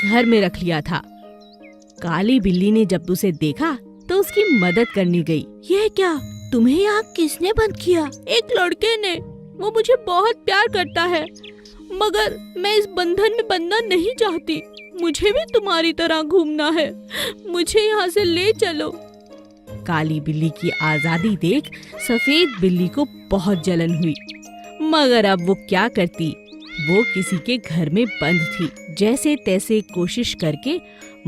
घर में रख लिया था। काली बिल्ली ने जब उसे देखा तो उसकी मदद करने गई। यह क्या, तुम्हें यहाँ किसने बंद किया? एक लड़के ने। वो मुझे बहुत प्यार करता है, मगर मैं इस बंधन में बंधना नहीं चाहती। मुझे भी तुम्हारी तरह घूमना है, मुझे यहाँ से ले चलो। काली बिल्ली की आजादी देख सफेद बिल्ली को बहुत जलन हुई, मगर अब वो क्या करती। वो किसी के घर में बंद थी। जैसे तैसे कोशिश करके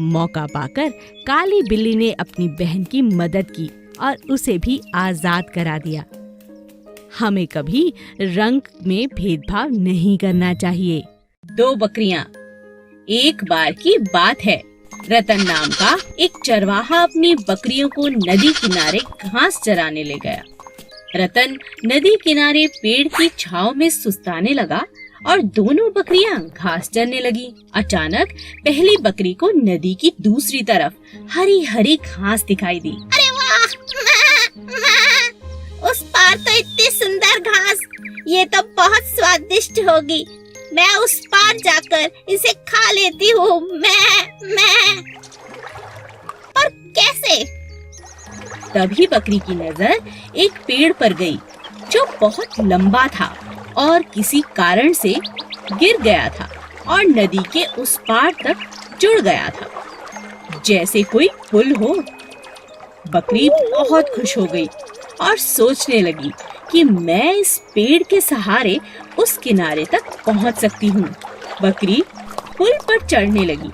मौका पाकर काली बिल्ली ने अपनी बहन की मदद की और उसे भी आजाद करा दिया। हमें कभी रंग में भेदभाव नहीं करना चाहिए। दो बकरियां। एक बार की बात है, रतन नाम का एक चरवाहा अपनी बकरियों को नदी किनारे घास चराने ले गया। रतन नदी किनारे पेड़ की छांव में सुस्ताने लगा और दोनों बकरियां घास चरने लगी। अचानक पहली बकरी को नदी की दूसरी तरफ हरी हरी घास दिखाई दी। अरे वाह, उस पार तो इतनी सुंदर घास, ये तो बहुत स्वादिष्ट होगी। मैं उस पार जाकर इसे खा लेती हूँ। मैं और कैसे? तभी बकरी की नजर एक पेड़ पर गई जो बहुत लंबा था और किसी कारण से गिर गया था और नदी के उस पार तक जुड़ गया था, जैसे कोई पुल हो। बकरी बहुत खुश हो गई और सोचने लगी कि मैं इस पेड़ के सहारे उस किनारे तक पहुंच सकती हूँ। बकरी पुल पर चढ़ने लगी।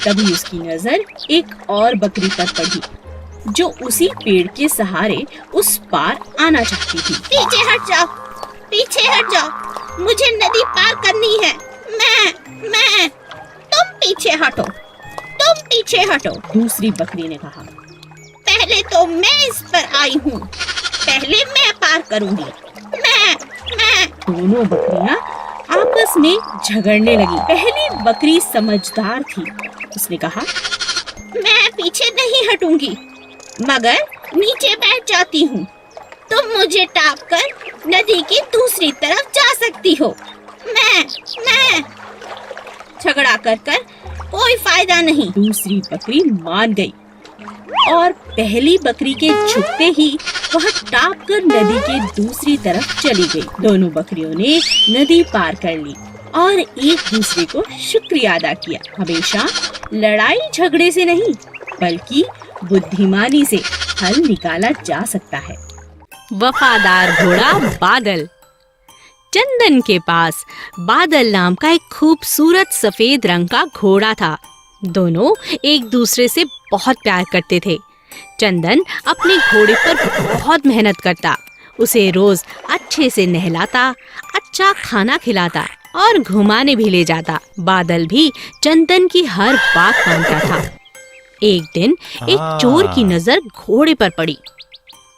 तभी उसकी नजर एक और बकरी पर पड़ी जो उसी पेड़ के सहारे उस पार आना चाहती थी। पीछे हट जाओ, पीछे हट जाओ, मुझे नदी पार करनी है। मैं तुम पीछे हटो, तुम पीछे हटो। दूसरी बकरी ने कहा, पहले तो मैं इस पर आई हूँ, पहले मैं पार करूँगी। मैं दोनों बकरियां आपस में झगड़ने लगी। पहली बकरी समझदार थी। उसने कहा, मैं पीछे नहीं हटूंगी, मगर नीचे बैठ जाती हूँ। तुम मुझे टाप कर नदी की दूसरी तरफ जा सकती हो। मैं झगड़ा कर कोई फायदा नहीं। दूसरी बकरी मान गई और पहली बकरी के झुकते ही वह टाप कर नदी के दूसरी तरफ चली गई। दोनों बकरियों ने नदी पार कर ली और एक दूसरे को शुक्रिया अदा किया। हमेशा लड़ाई झगड़े से नहीं, बल्कि बुद्धिमानी से हल निकाला जा सकता है। वफादार घोड़ा बादल। चंदन के पास बादल नाम का एक खूबसूरत सफेद रंग का घोड़ा था। दोनों एक दूसरे से बहुत प्यार करते थे। चंदन अपने घोड़े पर बहुत मेहनत करता, उसे रोज अच्छे से नहलाता, अच्छा खाना खिलाता और घुमाने भी ले जाता। बादल भी चंदन की हर बात मानता था। एक दिन एक चोर की नजर घोड़े पर पड़ी।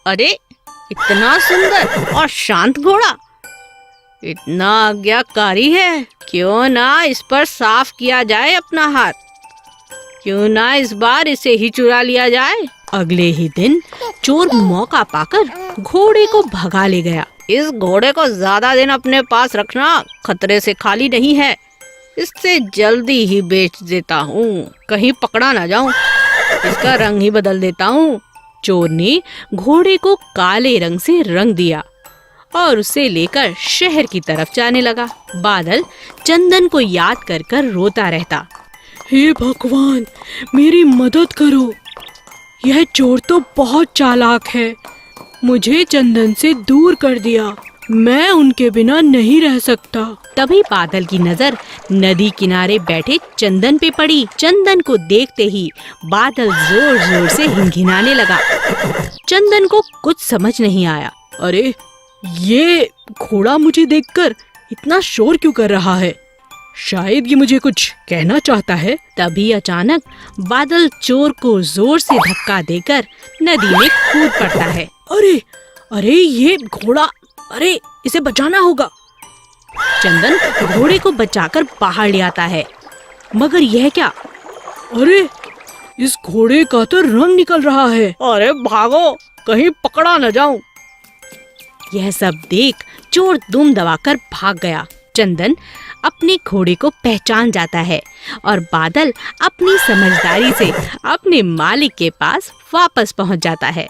अरे, इतना सुंदर और शांत घोड़ा, इतना आज्ञाकारी है, क्यों ना इस पर साफ किया जाए अपना हाथ, क्यों ना इस बार इसे ही चुरा लिया जाए। अगले ही दिन चोर मौका पाकर घोड़े को भगा ले गया। इस घोड़े को ज्यादा दिन अपने पास रखना खतरे से खाली नहीं है, इससे जल्दी ही बेच देता हूँ, कहीं पकड़ा ना जाऊं, इसका रंग ही बदल देता हूँ। चोर ने घोड़े को काले रंग से रंग दिया और उसे लेकर शहर की तरफ जाने लगा। बादल चंदन को याद कर कर रोता रहता। हे भगवान, मेरी मदद करो, यह चोर तो बहुत चालाक है, मुझे चंदन से दूर कर दिया, मैं उनके बिना नहीं रह सकता। तभी बादल की नजर नदी किनारे बैठे चंदन पे पड़ी। चंदन को देखते ही बादल जोर जोर से हिनहिनाने लगा। चंदन को कुछ समझ नहीं आया। अरे, ये घोड़ा मुझे देखकर इतना शोर क्यों कर रहा है? शायद ये मुझे कुछ कहना चाहता है। तभी अचानक बादल चोर को जोर से धक्का देकर नदी में कूद पड़ता है। अरे अरे, ये घोड़ा, अरे इसे बचाना होगा। चंदन घोड़े को बचाकर बाहर ले आता है, मगर यह क्या? अरे, इस घोड़े का तो रंग निकल रहा है। अरे भागो, कहीं पकड़ा न जाऊं। यह सब देख चोर दुम दबाकर भाग गया। चंदन अपने घोड़े को पहचान जाता है और बादल अपनी समझदारी से अपने मालिक के पास वापस पहुंच जाता है।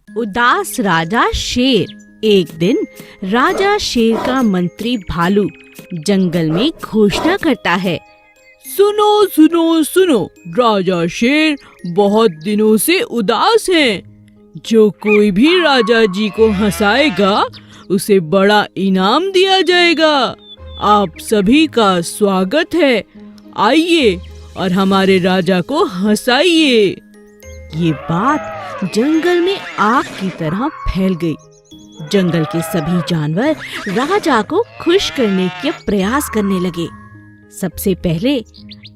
उदास राजा शेर। एक दिन राजा शेर का मंत्री भालू जंगल में घोषणा करता है, सुनो सुनो सुनो, राजा शेर बहुत दिनों से उदास हैं। जो कोई भी राजा जी को हंसाएगा उसे बड़ा इनाम दिया जाएगा। आप सभी का स्वागत है, आइए और हमारे राजा को हंसाइए। ये बात जंगल में आग की तरह फैल गई। जंगल के सभी जानवर राजा को खुश करने के प्रयास करने लगे। सबसे पहले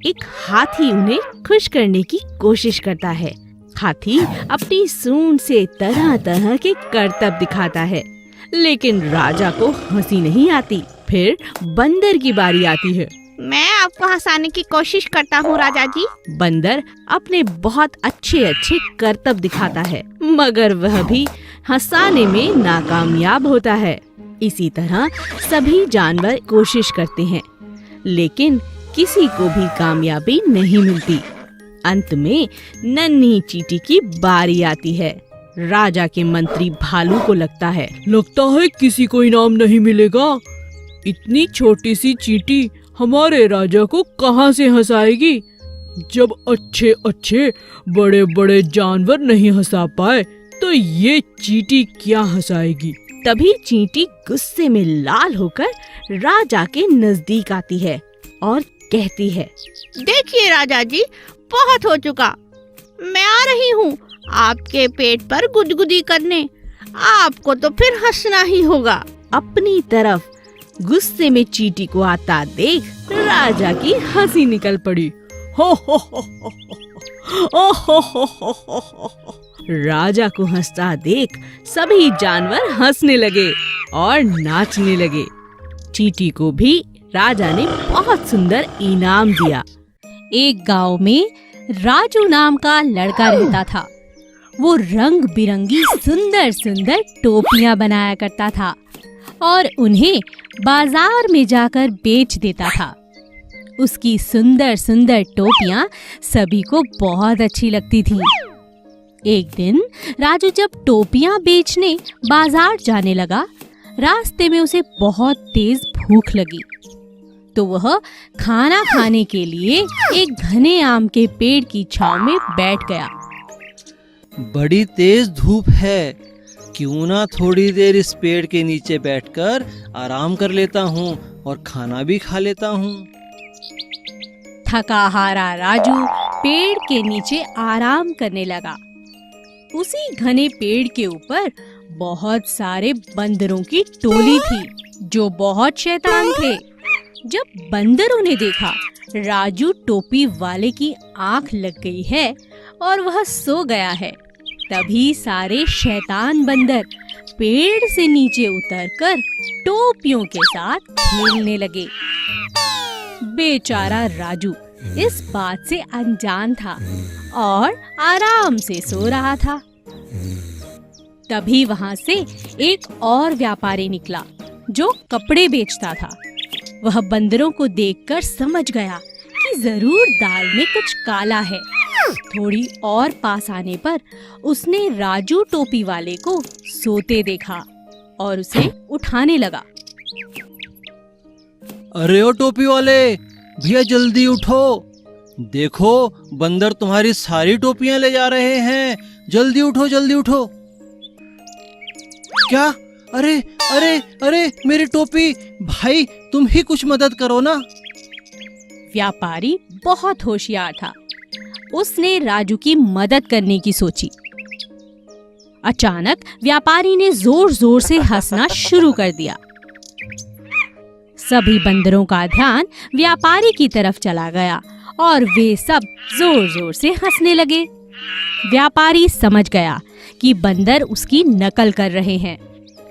एक हाथी उन्हें खुश करने की कोशिश करता है। हाथी अपनी सूंड से तरह तरह के करतब दिखाता है, लेकिन राजा को हंसी नहीं आती। फिर बंदर की बारी आती है। मैं आपको हंसाने की कोशिश करता हूँ राजा जी। बंदर अपने बहुत अच्छे अच्छे करतब दिखाता है, मगर वह भी हंसाने में नाकामयाब होता है। इसी तरह सभी जानवर कोशिश करते हैं, लेकिन किसी को भी कामयाबी नहीं मिलती। अंत में नन्ही चींटी की बारी आती है। राजा के मंत्री भालू को लगता है किसी को इनाम नहीं मिलेगा। इतनी छोटी सी चींटी हमारे राजा को कहां से हंसाएगी। जब अच्छे अच्छे बड़े बड़े जानवर नहीं हंसा पाए तो ये चींटी क्या हंसाएगी। तभी चींटी गुस्से में लाल होकर राजा के नजदीक आती है और कहती है, देखिए राजा जी, बहुत हो चुका। मैं आ रही हूँ आपके पेट पर गुदगुदी करने। आपको तो फिर हंसना ही होगा। अपनी तरफ गुस्से में चींटी को आता देख राजा की हंसी निकल पड़ी। हो हो हो हो हो हो हो हो हो हो। राजा को हंसता देख सभी जानवर हंसने लगे और नाचने लगे। चींटी को भी राजा ने बहुत सुंदर इनाम दिया। एक गांव में राजू नाम का लड़का रहता था। वो रंग बिरंगी सुंदर सुंदर टोपियां बनाया करता था और उन्हें बाजार में जाकर बेच देता था। उसकी सुंदर सुंदर टोपियां सभी को बहुत अच्छी लगती थी। एक दिन राजू जब टोपियां बेचने बाजार जाने लगा, रास्ते में उसे बहुत तेज भूख लगी, तो वह खाना खाने के लिए एक घने आम के पेड़ की छांव में बैठ गया। बड़ी तेज धूप है, क्यों ना थोड़ी देर इस पेड़ के नीचे बैठकर आराम कर लेता हूँ और खाना भी खा लेता हूँ। थका हारा राजू पेड़ के नीचे आराम करने लगा। उसी घने पेड़ के ऊपर बहुत सारे बंदरों की टोली थी, जो बहुत शैतान थे। जब बंदरों ने देखा राजू टोपी वाले की आंख लग गई है और वह सो गया है, तभी सारे शैतान बंदर पेड़ से नीचे उतरकर टोपियों के साथ खेलने लगे। बेचारा राजू इस बात से अनजान था और आराम से सो रहा था। तभी वहां से एक और व्यापारी निकला जो कपड़े बेचता था। वह बंदरों को देखकर समझ गया कि जरूर दाल में कुछ काला है। थोड़ी और पास आने पर उसने राजू टोपी वाले को सोते देखा और उसे उठाने लगा। अरे ओ टोपी वाले भैया, जल्दी उठो, देखो बंदर तुम्हारी सारी टोपियां ले जा रहे हैं। जल्दी उठो, जल्दी उठो। क्या? अरे अरे अरे मेरी टोपी! भाई तुम ही कुछ मदद करो ना। व्यापारी बहुत होशियार था। उसने राजू की मदद करने की सोची। अचानक व्यापारी ने जोर जोर से हंसना शुरू कर दिया। सभी बंदरों का ध्यान व्यापारी की तरफ चला गया और वे सब जोर जोर से हंसने लगे। व्यापारी समझ गया कि बंदर उसकी नकल कर रहे हैं।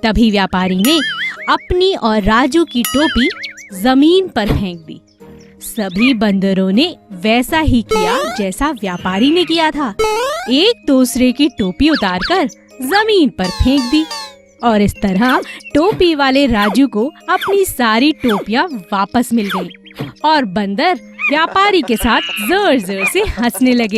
तभी व्यापारी ने अपनी और राजू की टोपी जमीन पर फेंक दी। सभी बंदरों ने वैसा ही किया जैसा व्यापारी ने किया था। एक दूसरे की टोपी उतारकर जमीन पर फेंक दी। और इस तरह टोपी वाले राजू को अपनी सारी टोपियां वापस मिल गई और बंदर व्यापारी के साथ जोर जोर से हंसने लगे।